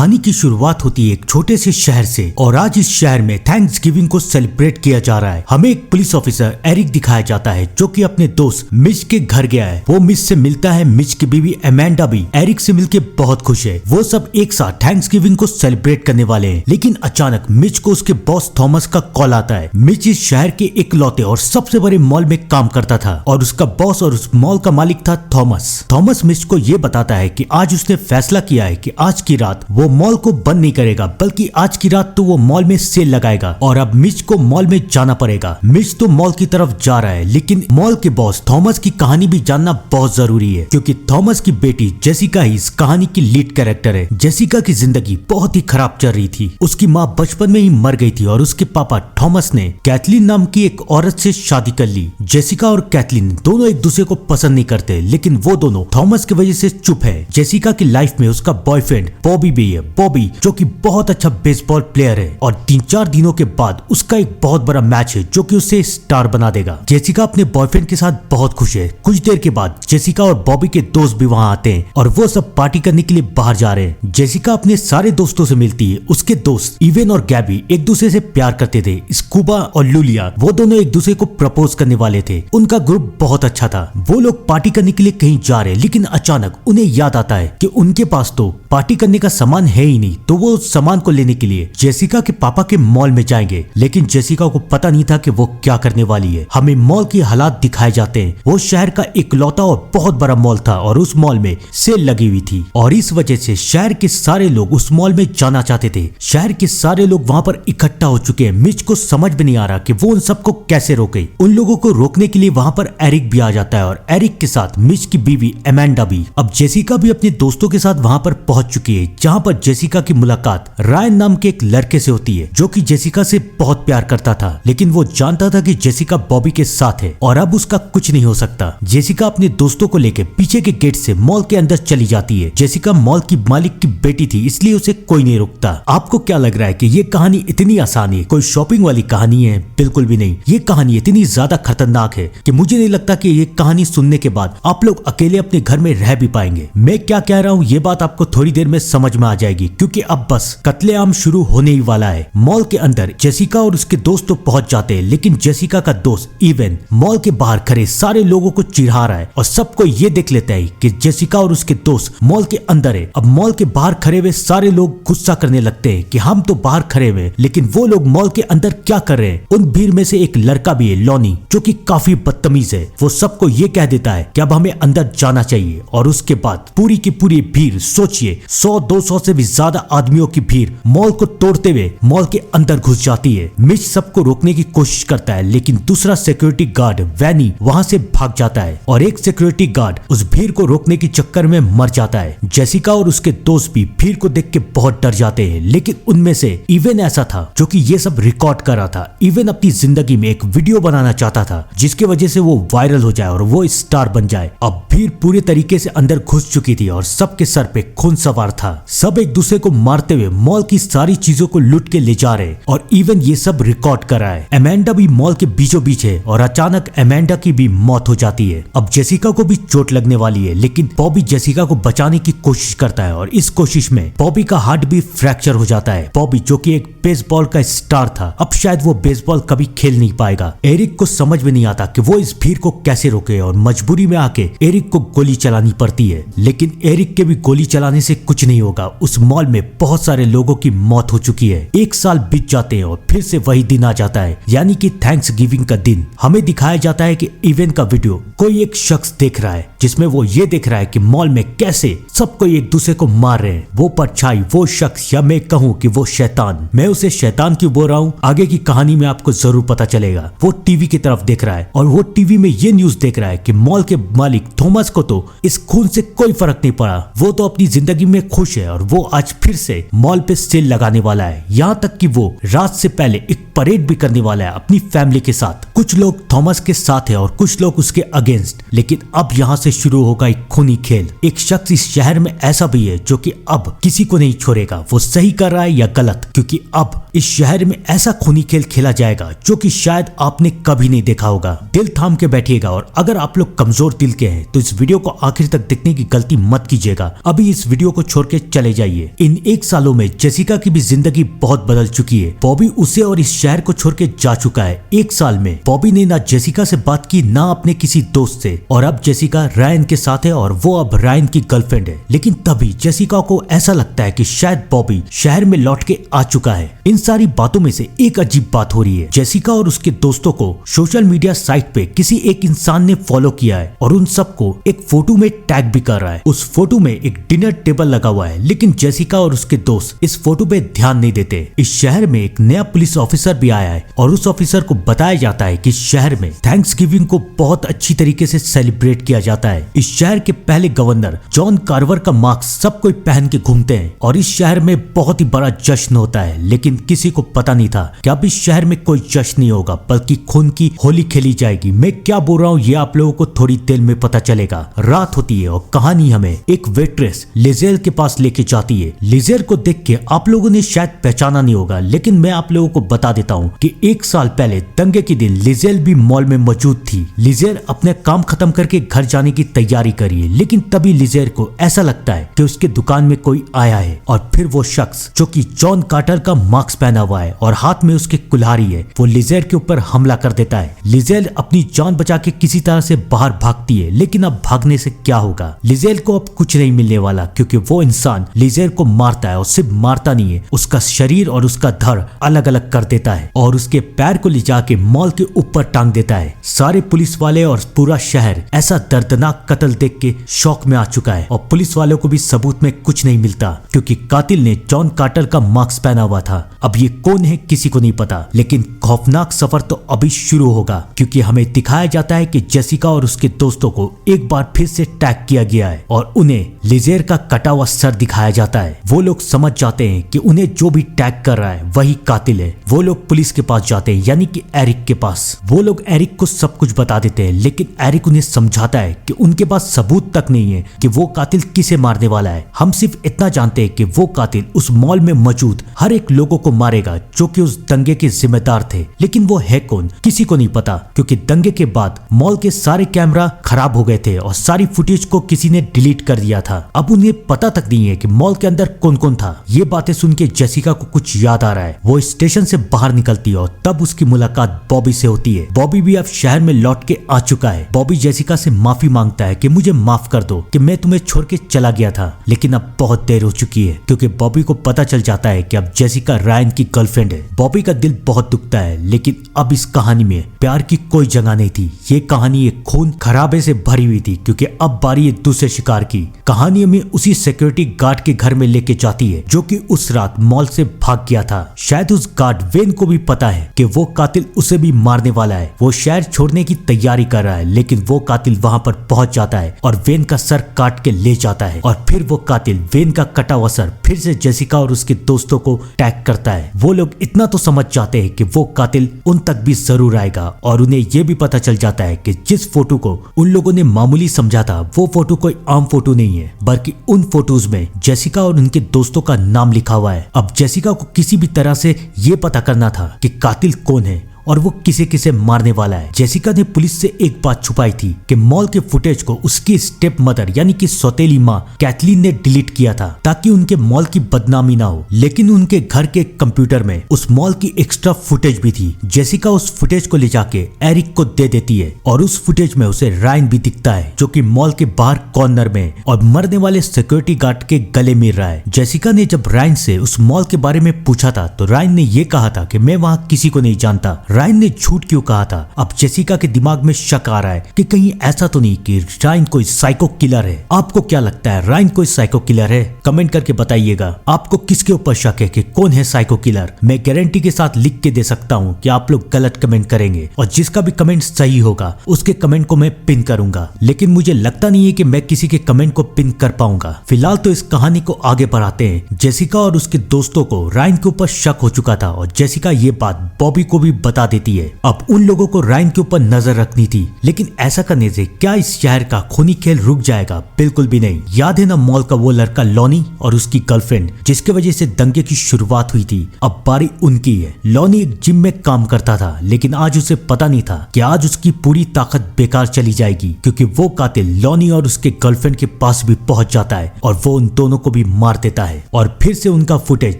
कहानी की शुरुआत होती है एक छोटे से शहर से और आज इस शहर में थैंक्स गिविंग को सेलिब्रेट किया जा रहा है। हमें एक पुलिस ऑफिसर एरिक दिखाया जाता है जो कि अपने दोस्त मिच के घर गया है। वो मिच से मिलता है। मिच की बीवी अमेंडा भी एरिक से मिलके बहुत खुश है। वो सब एक साथ थैंक्स गिविंग को सेलिब्रेट करने वाले हैं, लेकिन अचानक मिच को उसके बॉस थॉमस का कॉल आता है। मिच इस शहर के इकलौते और सबसे बड़े मॉल में काम करता था और उसका बॉस और उस मॉल का मालिक था थॉमस। थॉमस मिच को ये बताता है कि आज उसने फैसला किया है कि आज की रात वो मॉल को बंद नहीं करेगा, बल्कि आज की रात तो वो मॉल में सेल लगाएगा और अब मिच को मॉल में जाना पड़ेगा। मिच तो मॉल की तरफ जा रहा है, लेकिन मॉल के बॉस थॉमस की कहानी भी जानना बहुत जरूरी है, क्योंकि थॉमस की बेटी जेसिका ही इस कहानी की लीड कैरेक्टर है। जेसिका की जिंदगी बहुत ही खराब चल रही थी। उसकी माँ बचपन में ही मर गई थी और उसके पापा थॉमस ने कैथलीन नाम की एक औरत से शादी कर ली। जेसिका और कैथलीन दोनों एक दूसरे को पसंद नहीं करते, लेकिन वो दोनों थॉमस की वजह से चुप है। जेसिका की लाइफ में उसका बॉयफ्रेंड बॉबी भी है। बॉबी जो कि बहुत अच्छा बेसबॉल प्लेयर है और 3-4 दिनों के बाद उसका एक बहुत बड़ा मैच है जो कि उसे स्टार बना देगा। जेसिका अपने बॉयफ्रेंड के साथ बहुत खुश है। कुछ देर के बाद जेसिका और बॉबी के दोस्त भी वहाँ आते हैं और वो सब पार्टी करने के लिए बाहर जा रहे हैं। जेसिका अपने सारे दोस्तों से मिलती है। उसके दोस्त इवेन और गैबी एक दूसरे से प्यार करते थे। स्कूबा और लूलिया वो दोनों एक दूसरे को प्रपोज करने वाले थे। उनका ग्रुप बहुत अच्छा था। वो लोग पार्टी करने के लिए कहीं जा रहे हैं, लेकिन अचानक उन्हें याद आता है कि उनके पास तो पार्टी करने का सामान है ही नहीं, तो वो उस सामान को लेने के लिए जेसिका के पापा के मॉल में जाएंगे। लेकिन जेसिका को पता नहीं था कि वो क्या करने वाली है। हमें मॉल की हालात दिखाए जाते हैं। वो शहर का इकलौता और बहुत बड़ा मॉल था और उस मॉल में सेल लगी हुई थी और इस वजह से शहर के सारे लोग उस मॉल में जाना चाहते थे। शहर के सारे लोग वहाँ पर इकट्ठा हो चुके हैं। मिच को समझ में नहीं आ रहा कि वो उन सबको कैसे रोके। उन लोगों को रोकने के लिए वहाँ पर एरिक भी आ जाता है और एरिक के साथ मिच की बीवी अमेंडा भी। अब जेसिका भी अपने दोस्तों के साथ वहाँ पर पहुंच चुकी है, जहाँ पर जेसिका की मुलाकात रायन नाम के एक लड़के से होती है जो कि जेसिका से बहुत प्यार करता था, लेकिन वो जानता था कि जेसिका बॉबी के साथ है और अब उसका कुछ नहीं हो सकता। जेसिका अपने दोस्तों को लेकर पीछे के गेट से मॉल के अंदर चली जाती है। जेसिका मॉल की मालिक की बेटी थी, इसलिए उसे कोई नहीं रोकता। आपको क्या लग रहा है कि ये कहानी इतनी आसान है, कोई शॉपिंग वाली कहानी है? बिल्कुल भी नहीं। ये कहानी इतनी ज्यादा खतरनाक है कि मुझे नहीं लगता कि ये कहानी सुनने के बाद आप लोग अकेले अपने घर में रह भी पाएंगे। मैं क्या कह रहा हूँ ये बात आपको थोड़ी देर में समझ में आ जाएगी, क्योंकि अब बस कत्लेआम शुरू होने ही वाला है। मॉल के अंदर जेसिका और उसके दोस्त तो पहुंच जाते हैं, लेकिन जेसिका का दोस्त इवेन मॉल के बाहर खड़े सारे लोगों को चिढ़ा रहा है और सबको ये देख लेता है कि जेसिका और उसके दोस्त मॉल के अंदर है। अब मॉल के बाहर खड़े हुए सारे लोग गुस्सा करने लगते हैं कि हम तो बाहर खड़े हुए, लेकिन वो लोग मॉल के अंदर क्या कर रहे हैं। उन भीड़ में से एक लड़का भी है, लॉनी, जो कि काफी बदतमीज है। वो सबको ये कह देता है कि अब हमें अंदर जाना चाहिए और उसके बाद पूरी की पूरी भीड़, सोचिए 100-200 से भी ज्यादा आदमियों की भीड़ मॉल को तोड़ते हुए मॉल के अंदर घुस जाती है। मिच सबको रोकने की कोशिश करता है, लेकिन दूसरा सिक्योरिटी गार्ड वैनी वहां से भाग जाता है और एक सिक्योरिटी गार्ड उस भीड़ को रोकने के चक्कर में मर जाता है। जेसिका और उसके दोस्त भी भीड़ को देख के बहुत डर जाते हैं, लेकिन उनमें से इवेन ऐसा था जो कि ये सब रिकॉर्ड कर रहा था। इवेन अपनी जिंदगी में एक वीडियो बनाना चाहता था जिसकी वजह से वो वायरल हो जाए और वो स्टार बन जाए। अब भीड़ पूरे तरीके से अंदर घुस चुकी थी और सबके सर पे खून सवार था। सब एक दूसरे को मारते हुए मॉल की सारी चीजों को लूट के ले जा रहे और इवन ये सब रिकॉर्ड कर रहा है। अमेंडा भी मॉल के बीचों बीच है और अचानक अमेंडा की भी मौत हो जाती है। अब जेसिका को भी चोट लगने वाली है, लेकिन बॉबी जेसिका को बचाने की कोशिश करता है और इस कोशिश में बॉबी का हार्ट भी फ्रैक्चर हो जाता है। बॉबी जो कि एक बेसबॉल का स्टार था, अब शायद वो बेसबॉल कभी खेल नहीं पाएगा। एरिक को समझ में नहीं आता कि वो इस भीड़ को कैसे रोके और मजबूरी में आके एरिक को गोली चलानी पड़ती है, लेकिन एरिक के भी गोली चलाने से कुछ नहीं होगा। उस मॉल में बहुत सारे लोगों की मौत हो चुकी है। 1 साल बीत जाते हैं और फिर से वही दिन आ जाता है, यानी कि थैंक्स गिविंग का दिन। हमें दिखाया जाता है कि इवेंट का वीडियो कोई एक शख्स देख रहा है, जिसमें वो ये देख रहा है कि मॉल में कैसे सबको एक दूसरे को मार रहे हैं। वो परछाई, वो शख्स, या मैं कहूँ कि वो शैतान, मैं उसे शैतान क्यों बोल रहा हूँ आगे की कहानी में आपको जरूर पता चलेगा। वो टीवी की तरफ देख रहा है और वो टीवी में ये न्यूज देख रहा है कि मॉल के मालिक थॉमस को तो इस खून से कोई फर्क नहीं पड़ा। वो तो अपनी जिंदगी में खुश है और वो आज फिर से मॉल पे सेल लगाने वाला है। यहाँ तक कि वो रात से पहले एक परेड भी करने वाला है अपनी फैमिली के साथ। कुछ लोग थॉमस के साथ है और कुछ लोग उसके अगेंस्ट। लेकिन अब यहाँ से शुरू होगा एक खूनी खेल। एक शख्स इस शहर में ऐसा भी है जो कि अब किसी को नहीं छोड़ेगा, वो सही कर रहा है या गलत, क्योंकि अब इस शहर में ऐसा खूनी खेल खेला जाएगा जो कि शायद आपने कभी नहीं देखा होगा। दिल थाम के बैठिएगा, और अगर आप लोग कमजोर दिल के हैं तो इस वीडियो को आखिर तक देखने की गलती मत कीजिएगा। अभी इस वीडियो को छोड़ के चले जाइए। इन 1 सालों में जेसिका की भी जिंदगी बहुत बदल चुकी है। बॉबी उसे और इस शहर को छोड़ के जा चुका है। 1 साल में बॉबी ने ना जेसिका से बात की, ना अपने किसी दोस्त से, और अब जेसिका रायन के साथ है और वो अब रायन की गर्लफ्रेंड है। लेकिन तभी जेसिका को ऐसा लगता है कि शायद बॉबी शहर में लौट के आ चुका है। इन सारी बातों में से एक अजीब बात हो रही है। जेसिका और उसके दोस्तों को सोशल मीडिया साइट पे किसी एक इंसान ने फॉलो किया है और उन सबको एक फोटो में टैग भी कर रहा है। उस फोटो में एक डिनर टेबल लगा हुआ है, लेकिन जेसिका और उसके दोस्त इस फोटो पे ध्यान नहीं देते। इस शहर में एक नया पुलिस ऑफिसर भी आया है और उस ऑफिसर को बताया जाता है कि शहर में थैंक्सगिविंग को बहुत अच्छी तरीके से सेलिब्रेट किया जाता है। इस शहर के पहले गवर्नर जॉन कार्वर का मास्क सब कोई पहन के घूमते हैं और इस शहर में बहुत ही बड़ा जश्न होता है। लेकिन किसी को पता नहीं था कि अब इस शहर में कोई जश्न नहीं होगा, बल्कि खून की होली खेली जाएगी। मैं क्या बोल रहा हूँ ये आप लोगों को थोड़ी देर में पता चलेगा। रात होती है और कहानी हमें एक वेट्रेस लिजेल के पास लेके जाती है। लिजेल को देख के आप लोगों ने शायद पहचाना नहीं होगा, लेकिन मैं आप लोगों को बता देता हूँ कि 1 साल पहले दंगे के दिन लिजेल भी मॉल में मौजूद थी। लिजेल अपने काम खत्म करके घर जाने की तैयारी करी है, लेकिन तभी लिजेल को ऐसा लगता है कि उसके दुकान में कोई आया है, और फिर वो शख्स जो कि जॉन कार्टर का मास्क पहना हुआ है और हाथ में उसके कुल्हाड़ी है, वो लिजेल के ऊपर हमला कर देता है। लिजेल अपनी जान बचा के किसी तरह से बाहर भागती है, लेकिन अब भागने से क्या होगा। लिजेल को अब कुछ नहीं मिलने वाला, क्योंकि वो इंसान लिजेल को मारता है और सिर्फ मारता नहीं है, उसका शरीर और उसका धड़ अलग अलग कर देता है और उसके पैर को ले जाके मॉल के ऊपर टांग देता है। सारे पुलिस वाले और पूरा शहर ऐसा दर्दनाक कत्ल देख के शौक में आ चुका है और पुलिस वालों को भी सबूत में कुछ नहीं मिलता, क्योंकि कातिल ने जॉन कार्टर का मास्क पहना हुआ था। अब ये कौन है किसी को नहीं पता, लेकिन खौफनाक सफर तो अभी शुरू होगा, क्योंकि हमें दिखाया जाता है कि जेसिका और उसके दोस्तों को एक बार फिर से टैग किया गया है और उन्हें लिजेल का कटा हुआ सर दिखाया जाता है। वो लोग समझ जाते हैं कि उन्हें जो भी टैग कर रहा है वही कातिल है। वो लोग पुलिस के पास जाते हैं, यानी कि एरिक के पास। वो लोग एरिक को सब कुछ बता देते हैं, लेकिन एरिक उन्हें समझाता है कि उनके पास सबूत तक नहीं है कि वो कातिल किसे मारने वाला है। हम सिर्फ इतना जानते हैं कि वो कातिल उस मॉल में मौजूद हर एक लोगों को मारेगा जो कि उस दंगे के जिम्मेदार थे, लेकिन वो है कौन किसी को नहीं पता, क्योंकि दंगे के बाद मॉल के सारे कैमरा खराब हो गए थे और सारी फुटेज को किसी ने डिलीट कर दिया था। अब उन्हें पता तक नहीं है कि मॉल के अंदर कौन कौन था। ये बातें सुन के जेसिका को कुछ याद आ रहा है। वो स्टेशन से बाहर निकलती है और तब उसकी मुलाकात बॉबी से होती है। बॉबी भी अब शहर में लौट के आ चुका है। बॉबी जेसिका से माफी मांगता है कि मुझे माफ कर दो कि मैं तुम्हें छोड़ के चला गया था, लेकिन अब बहुत देर हो चुकी है, क्योंकि बॉबी को पता चल जाता है कि अब जेसिका रायन की गर्लफ्रेंड है। बॉबी का दिल बहुत दुखता है, लेकिन अब इस कहानी में प्यार की कोई जगह नहीं थी। ये कहानी एक खून खराबे से भरी हुई थी, क्योंकि अब बारी है दूसरे शिकार की। कहानी में उसी सिक्योरिटी गार्ड के घर में लेके जाती है जो कि उस रात मॉल से भाग गया था। शायद उस गार्ड वेन को भी पता है कि वो कातिल उसे भी मारने वाला है। वो शहर छोड़ने की तैयारी कर रहा है, लेकिन वो कातिल वहां पर पहुंच जाता है और वेन का सर काट के ले जाता है, और फिर वो कातिल वेन का कटा हुआ सर फिर से जेसिका और उसके दोस्तों को टैग करता है। वो लोग इतना तो समझ जाते हैं कि वो कातिल उन तक भी जरूर आएगा, और उन्हें ये भी पता चल जाता है कि जिस फोटो को उन लोगों ने मामूली समझा था वो फोटो कोई आम फोटो नहीं है, बल्कि उन फोटोज में जेसिका और उनके दोस्तों का नाम लिखा हुआ है। अब जेसिका को किसी भी तरह से ये पता करना था कि कातिल कौन है और वो किसे किसे मारने वाला है। जेसिका ने पुलिस से एक बात छुपाई थी कि मॉल के फुटेज को उसकी स्टेप मदर यानी कि सौतेली माँ कैथलीन ने डिलीट किया था, ताकि उनके मॉल की बदनामी ना हो। लेकिन उनके घर के कंप्यूटर में उस मॉल की एक्स्ट्रा फुटेज भी थी। जेसिका उस फुटेज को ले जाके एरिक को दे देती है और उस फुटेज में उसे रायन भी दिखता है, जो कि मॉल के बाहर कॉर्नर में और मरने वाले सिक्योरिटी गार्ड के गले मिल रहा है। जेसिका ने जब रायन से उस मॉल के बारे में पूछा था तो रायन ने ये कहा था कि मैं वहाँ किसी को नहीं जानता। रायन ने झूठ क्यों कहा था। अब जेसिका के दिमाग में शक आ रहा है कि कहीं ऐसा तो नहीं कि रायन कोई साइको किलर है। आपको क्या लगता है, रायन कोई साइको किलर है? कमेंट करके बताइएगा आपको किसके ऊपर शक है कि कौन है साइको किलर। मैं गारंटी के साथ लिख के दे सकता हूँ कि आप लोग गलत कमेंट करेंगे और जिसका भी कमेंट सही होगा उसके कमेंट को मैं पिन करूंगा, लेकिन मुझे लगता नहीं है कि मैं किसी के कमेंट को पिन कर पाऊंगा। फिलहाल तो इस कहानी को आगे बढ़ाते हैं। जेसिका और उसके दोस्तों को रायन के ऊपर शक हो चुका था और जेसिका ये बात बॉबी को भी बता देती है। अब उन लोगों को रायन के ऊपर नजर रखनी थी, लेकिन ऐसा करने से क्या इस शहर का खूनी खेल रुक जाएगा? बिल्कुल भी नहीं। याद है ना मॉल का वो लड़का लॉनी और उसकी गर्लफ्रेंड जिसके वजह से दंगे की शुरुआत हुई थी, अब बारी उनकी है। लॉनी एक जिम में काम करता था, लेकिन आज उसे पता नहीं था कि आज उसकी पूरी ताकत बेकार चली जाएगी, क्योंकि वो कातिल लॉनी और उसके गर्लफ्रेंड के पास भी पहुंच जाता है और वो उन दोनों को भी मार देता है और फिर से उनका फुटेज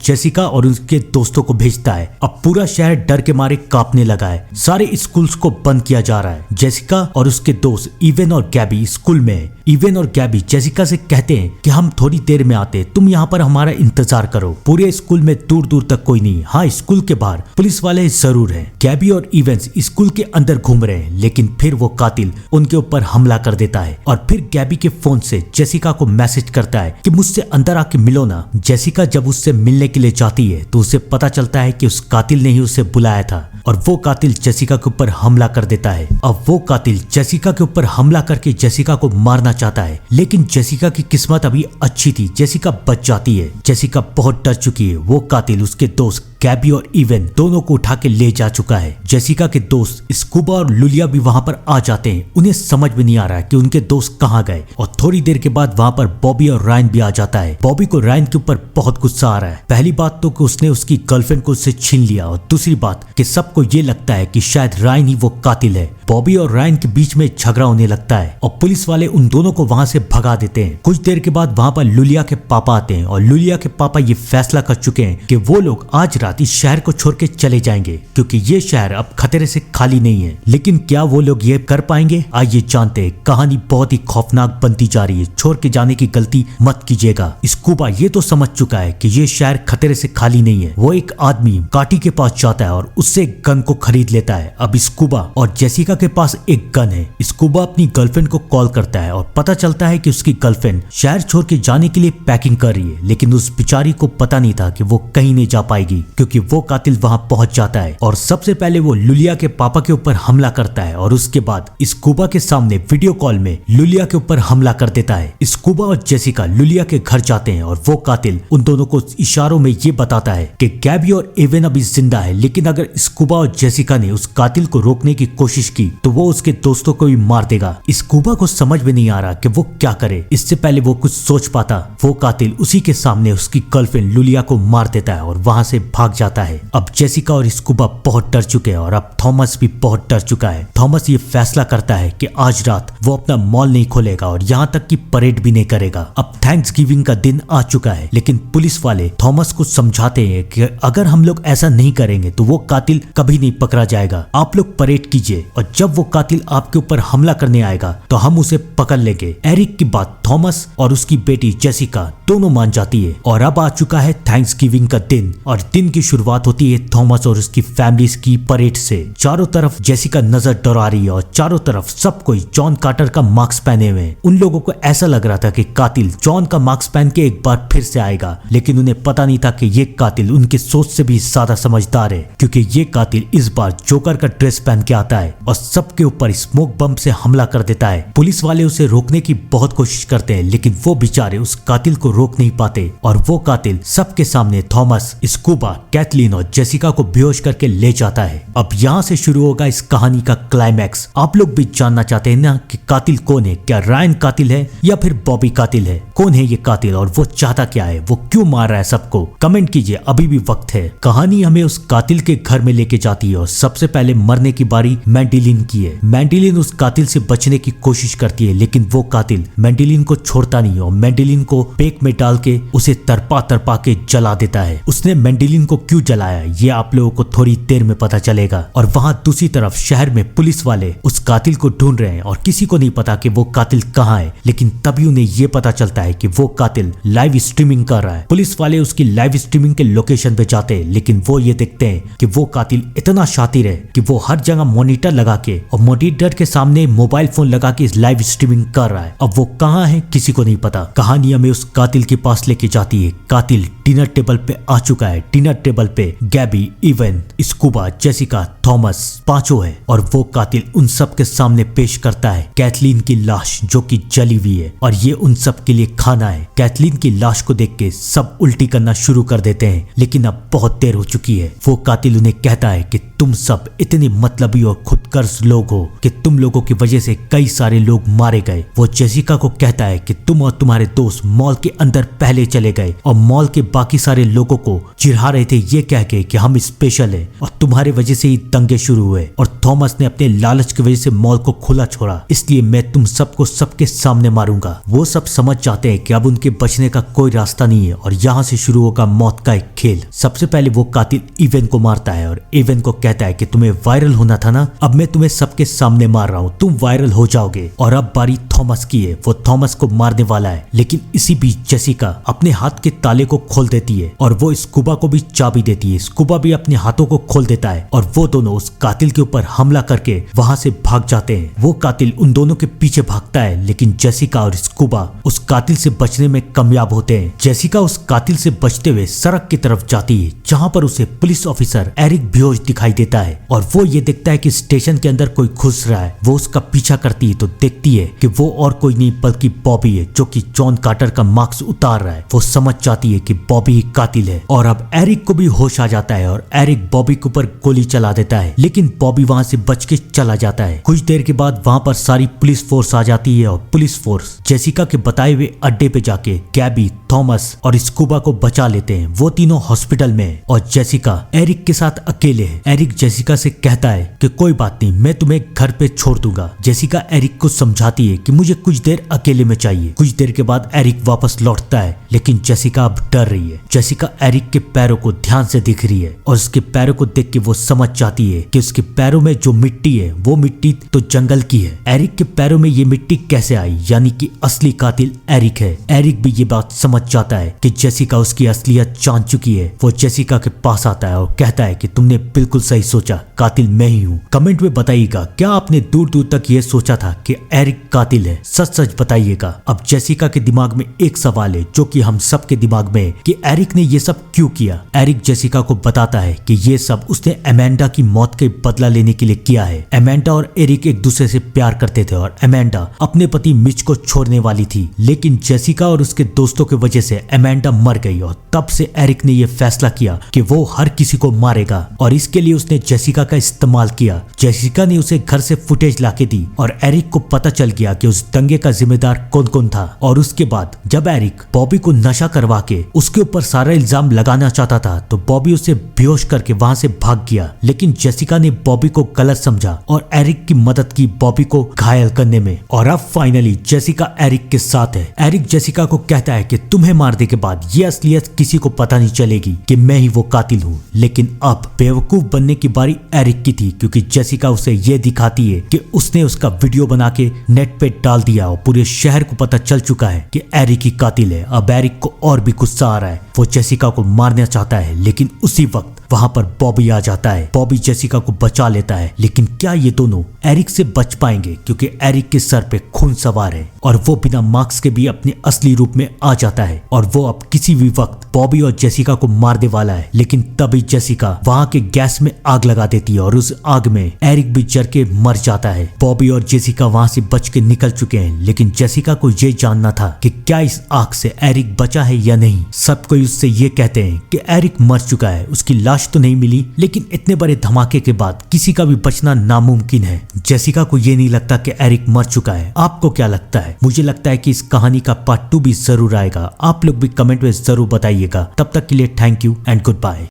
जेसिका और उसके दोस्तों को भेजता है। अब पूरा शहर डर के मारे कांपने लगा है। सारे स्कूल्स को बंद किया जा रहा है। जेसिका और उसके दोस्त इवन और गैबी स्कूल में है। इवन और गैबी जेसिका से कहते हैं कि हम थोड़ी देर में आते, तुम यहाँ पर हमारा इंतजार करो। पूरे स्कूल में दूर दूर तक कोई नहीं। हाँ, स्कूल के बाहर पुलिस वाले जरूर हैं। गैबी और इवेंस स्कूल के अंदर घूम रहे हैं, लेकिन फिर वो कातिल उनके ऊपर हमला कर देता है और फिर गैबी के फोन से जेसिका को मैसेज करता है कि मुझसे अंदर आके मिलो ना। जेसिका जब उससे मिलने के लिए जाती है तो उसे पता चलता है कि उस कातिल ने ही उसे बुलाया था और वो कातिल जेसिका के ऊपर हमला कर देता है। अब वो कातिल जेसिका के ऊपर हमला करके जेसिका को मारना चाहता है, लेकिन जेसिका की किस्मत अभी अच्छी थी, जेसिका बच जाती है। जेसिका बहुत डर चुकी है। वो कातिल उसके दोस्त गैबी और इवन दोनों को उठा के ले जा चुका है। जेसिका के दोस्त स्कूबा और लुलिया भी वहां पर आ जाते हैं। उन्हें समझ में नहीं आ रहा कि उनके दोस्त कहां गए और थोड़ी देर के बाद वहां पर बॉबी और रायन भी आ जाता है। बॉबी को रायन के ऊपर बहुत गुस्सा आ रहा है। पहली बात तो कि उसने उसकी गर्लफ्रेंड को उससे छीन लिया और दूसरी बात कि सबको ये लगता है कि शायद रायन ही वो कातिल है। बॉबी और रायन के बीच में झगड़ा होने लगता है और पुलिस वाले उन दोनों को वहां से भगा देते हैं। कुछ देर के बाद वहां पर लुलिया के पापा आते हैं और लुलिया के पापा ये फैसला कर चुके हैं कि वो लोग आज रात इस शहर को छोड़ के चले जाएंगे, क्योंकि ये शहर अब खतरे से खाली नहीं है। लेकिन क्या वो लोग ये कर पाएंगे? आइए जानते हैं। कहानी बहुत ही खौफनाक बनती जा रही है। छोड़ के जाने की गलती मत कीजिएगा। स्कूबा ये तो समझ चुका है कि ये शहर खतरे से खाली नहीं है। वो एक आदमी काटी के पास जाता है और उससे एक गन को खरीद लेता है। अब स्कूबा और जेसिका के पास एक गन है। स्कूबा अपनी गर्लफ्रेंड को कॉल करता है और पता चलता है कि उसकी गर्लफ्रेंड शहर छोड़ के जाने के लिए पैकिंग कर रही है, लेकिन उस बेचारी को पता नहीं था कि वो कहीं नहीं जा पाएगी, क्योंकि वो कातिल वहां पहुंच जाता है और सबसे पहले वो लुलिया के पापा के ऊपर हमला करता है और उसके बाद स्कूबा के सामने वीडियो कॉल में लुलिया के ऊपर हमला कर देता है। स्कूबा और जेसिका लुलिया के घर जाते हैं और वो कातिल उन दोनों को इशारों में ये बताता है कि गैबी और एवन अभी जिंदा है, लेकिन अगर स्कूबा और जेसिका ने उस कातिल को रोकने की कोशिश की तो वो उसके दोस्तों को भी मार देगा। स्कूबा को समझ में नहीं आ रहा कि वो क्या करे। इससे पहले वो कुछ सोच पाता, वो कातिल उसी के सामने उसकी गर्लफ्रेंड लुलिया को मार देता है और वहां से भाग जाता है। अब जेसिका और स्कूबा बहुत डर चुके हैं और अब थॉमस भी बहुत डर चुका है। थॉमस ये फैसला करता है कि आज रात वो अपना मॉल नहीं खोलेगा और यहाँ तक कि परेड भी नहीं करेगा। अब थैंक्स गिविंग का दिन आ चुका है, लेकिन पुलिस वाले थॉमस को समझाते हैं कि अगर हम लोग ऐसा नहीं करेंगे तो वो कातिल कभी नहीं पकड़ा जाएगा। आप लोग परेड कीजिए और जब वो कातिल आपके ऊपर हमला करने आएगा तो हम उसे पकड़ लेंगे। एरिक की बात थॉमस और उसकी बेटी जेसिका दोनों मान जाती है और अब आ चुका है थैंक्स गिविंग का दिन और दिन की शुरुआत होती है थॉमस और उसकी फैमिली की परेड से। चारों तरफ जेसिका नजर डरा रही है और चारों तरफ सब कोई जॉन कार्टर का मास्क पहने हुए हैं। उन लोगों को ऐसा लग रहा था कि कातिल जॉन का मास्क पहन के एक बार फिर से आएगा, लेकिन उन्हें पता नहीं था कि ये कातिल उनके सोच से भी ज्यादा समझदार है, क्योंकि ये कातिल इस बार जोकर का ड्रेस पहन के आता है और सबके ऊपर स्मोक बम से हमला कर देता है। पुलिस वाले उसे रोकने की बहुत कोशिश करते हैं, लेकिन वो बेचारे उस कातिल को रोक नहीं पाते और वो कातिल सबके सामने थॉमस, स्कूबा, कैथलीन और जेसिका को बेहोश करके ले जाता है। अब यहाँ से शुरू होगा इस कहानी का क्लाइमैक्स। आप लोग भी जानना चाहते हैं ना कि कातिल कौन है? क्या रायन कातिल है या फिर बॉबी कातिल है? कौन है ये कातिल और वो चाहता क्या है? वो क्यों मार रहा है सबको? कमेंट कीजिए, अभी भी वक्त है। कहानी हमें उस कातिल के घर में लेके जाती है और सबसे पहले मरने की बारी मैंडेलिन की है। मैंडेलिन उस कातिल से बचने की कोशिश करती है, लेकिन वो कातिल मैंडेलिन को छोड़ता नहीं और मैंडेलिन को पेक में डाल के उसे तरपा तरपा के जला देता है। उसने मैंडेलिन को क्यों जलाया ये आप लोगों को थोड़ी देर में पता चलेगा। और वहाँ दूसरी तरफ शहर में पुलिस वाले उस कातिल को ढूंढ रहे हैं और किसी को नहीं पता कि वो कातिल कहाँ है। लेकिन तभी उन्हें ये पता चलता है कि वो कातिल लाइव स्ट्रीमिंग कर रहा है। पुलिस वाले उसकी लाइव स्ट्रीमिंग के लोकेशन पे जाते हैं, लेकिन वो ये देखते हैं कि वो कातिल इतना शातिर है कि वो हर जगह मॉनिटर लगा के और मॉनिटर के सामने मोबाइल फोन लगा के लाइव स्ट्रीमिंग कर रहा है। अब वो कहाँ है किसी को नहीं पता। कहानी हमें उस कातिल के पास लेके जाती है। कातिल डिनर टेबल पे आ चुका है। डिनर टेबल पे गैबी, इवन, स्कूबा, जेसिका, थॉमस पांचों है और वो कातिल उन सब के सामने पेश करता है कैथलीन की लाश जो कि जली हुई है और ये उन सब के लिए खाना है। कैथलीन की लाश को देख के सब उल्टी करना शुरू कर देते हैं, लेकिन अब बहुत देर हो चुकी है। वो कातिल उन्हें कहता है कि तुम सब इतने मतलबी और खुदगर्ज लोग हो कि तुम लोगों की वजह से कई सारे लोग मारे गए। वो जेसिका को कहता है कि तुम और तुम्हारे दोस्त मॉल के अंदर पहले चले गए और मॉल के बाकी सारे लोगों को चिढ़ा रहे थे ये कह के कि हम स्पेशल है और तुम्हारे वजह से ही दंगे शुरू हुए। और थॉमस ने अपने लालच की वजह से मॉल को खुला छोड़ा, इसलिए मैं तुम सबको सबके सामने मारूंगा। वो सब समझ जाते हैं कि अब उनके बचने का कोई रास्ता नहीं है और यहाँ से शुरू होगा मौत का एक खेल। सबसे पहले वो कातिल इवन को मारता है और इवन को कहता है कि तुम्हें वायरल होना था ना, अब मैं तुम्हें सबके सामने मार रहा हूँ, तुम वायरल हो जाओगे। और अब बारी थॉमस की है। वो थॉमस को मारने वाला है, लेकिन इसी बीच जेसिका अपने हाथ के ताले को खोल देती है और वो स्कूबा को भी चाबी देती है। स्कूबा भी अपने हाथों को खोल देता है और वो दोनों उस कातिल के ऊपर हमला करके वहां से भाग जाते हैं। वो कातिल उन दोनों के पीछे भागता है, लेकिन जेसिका और स्कूबा उस कातिल से बचने में कामयाब होते हैं। जेसिका उस कातिल से बचते हुए सड़क की तरफ जाती है, जहाँ पर उसे पुलिस ऑफिसर एरिक बेहोश दिखाई देता है और वो ये देखता है कि स्टेशन के अंदर कोई घुस रहा है। वो उसका पीछा करती है तो देखती है कि वो और कोई नहीं बल्कि बॉबी है, जो कि जॉन कार्टर का मास्क उतार रहा है। वो समझ जाती है कि बॉबी ही कातिल है और अब एरिक को भी होश आ जाता है और एरिक बॉबी के ऊपर गोली चला देता है, लेकिन बॉबी वहां से बच के चला जाता है। कुछ देर के बाद वहां पर सारी पुलिस फोर्स आ जाती है और पुलिस फोर्स जेसिका के बताए हुए अड्डे पे जाके गैबी, थॉमस और स्कूबा को बचा लेते हैं। वो तीनों हॉस्पिटल में हैं और जेसिका एरिक के साथ अकेले है। एरिक जेसिका से कहता है कि कोई बात नहीं, मैं तुम्हें घर पे छोड़ दूंगा। जेसिका एरिक को समझाती है कि मुझे कुछ देर अकेले में चाहिए। कुछ देर के बाद एरिक वापस लौटता है, लेकिन जेसिका अब डर रही है। जेसिका एरिक के पैरों को ध्यान से देख रही है और उसके पैरों को देख के वो समझ जाती है कि उसके पैरों में जो मिट्टी है वो मिट्टी तो जंगल की है। एरिक के पैरों में ये मिट्टी कैसे आई, यानी कि असली कातिल एरिक है। एरिक भी ये बात समझ जाता है कि जेसिका उसकी असलियत जान चुकी है। वो जेसिका के पास आता है और कहता है कि तुमने बिल्कुल सही सोचा, कातिल मैं ही हूँ। कमेंट में बताइएगा क्या आपने दूर दूर तक ये सोचा था कि एरिक कातिल है? सच सच बताइएगा। अब जेसिका के दिमाग में एक सवाल है जो कि हम सब के दिमाग में है कि एरिक ने ये सब क्यों किया। एरिक जेसिका को बताता है कि ये सब उसने अमेंडा की मौत के बदला लेने के लिए किया है। अमेंडा और एरिक एक दूसरे से प्यार करते थे और अमेंडा अपने पति मिच को छोड़ने वाली थी, लेकिन जेसिका और उसके दोस्तों की वजह से अमेंडा मर गई और तब से एरिक ने यह फैसला किया कि वो हर किसी को मारेगा और इसके लिए उसने जेसिका का इस्तेमाल किया। जेसिका ने उसे घर से फुटेज लाके दी और एरिक को पता चल गया कि उस दंगे का जिम्मेदार कौन कौन था। और उसके बाद जब एरिक बॉबी को नशा करवा के उसके ऊपर सारा इल्जाम लगाना चाहता था तो बॉबी उसे बेहोश करके वहां से भाग गया, लेकिन जेसिका ने बॉबी को गलत समझा और एरिक की मदद की बॉबी को घायल करने में। और अब फाइनली जेसिका एरिक के साथ है। एरिक जेसिका को कहता है कि तुम्हें मारने के बाद ये असलियत किसी को पता नहीं चलेगी कि मैं ही वो कातिल हूँ। लेकिन अब बेवकूफ बनने की बारी एरिक की थी, क्योंकि जेसिका उसे ये दिखाती है कि उसने उसका वीडियो बना के नेट पे डाल दिया और पूरे शहर को पता चल चुका है कि एरिक ही कातिल है। अब एरिक को और भी गुस्सा आ रहा है, वो जेसिका को मारना चाहता है, लेकिन उसी वक्त वहां पर बॉबी आ जाता है। बॉबी जेसिका को बचा लेता है, लेकिन क्या ये दोनों एरिक से बच पाएंगे, क्योंकि एरिक के सर पे खून सवार है और वो बिना मास्क के भी अपने असली रूप में आ जाता है और वो अब किसी भी वक्त बॉबी और जेसिका को मारने वाला है। लेकिन तभी जेसिका वहां के गैस में आग लगा देती है और उस आग में एरिक भी जल के मर जाता है। बॉबी और जेसिका वहां से बच के निकल चुके हैं, लेकिन जेसिका को ये जानना था कि क्या इस आग से एरिक बचा है या नहीं। सब कोई उससे ये कहते हैं कि एरिक मर चुका है, उसकी लाश तो नहीं मिली, लेकिन इतने बड़े धमाके के बाद किसी का भी बचना नामुमकिन है। जेसिका को ये नहीं लगता कि एरिक मर चुका है। आपको क्या लगता है? मुझे लगता है कि इस कहानी का पार्ट 2 भी जरूर आएगा। आप लोग भी कमेंट में जरूर बताइएगा। तब तक के लिए thank you and good bye.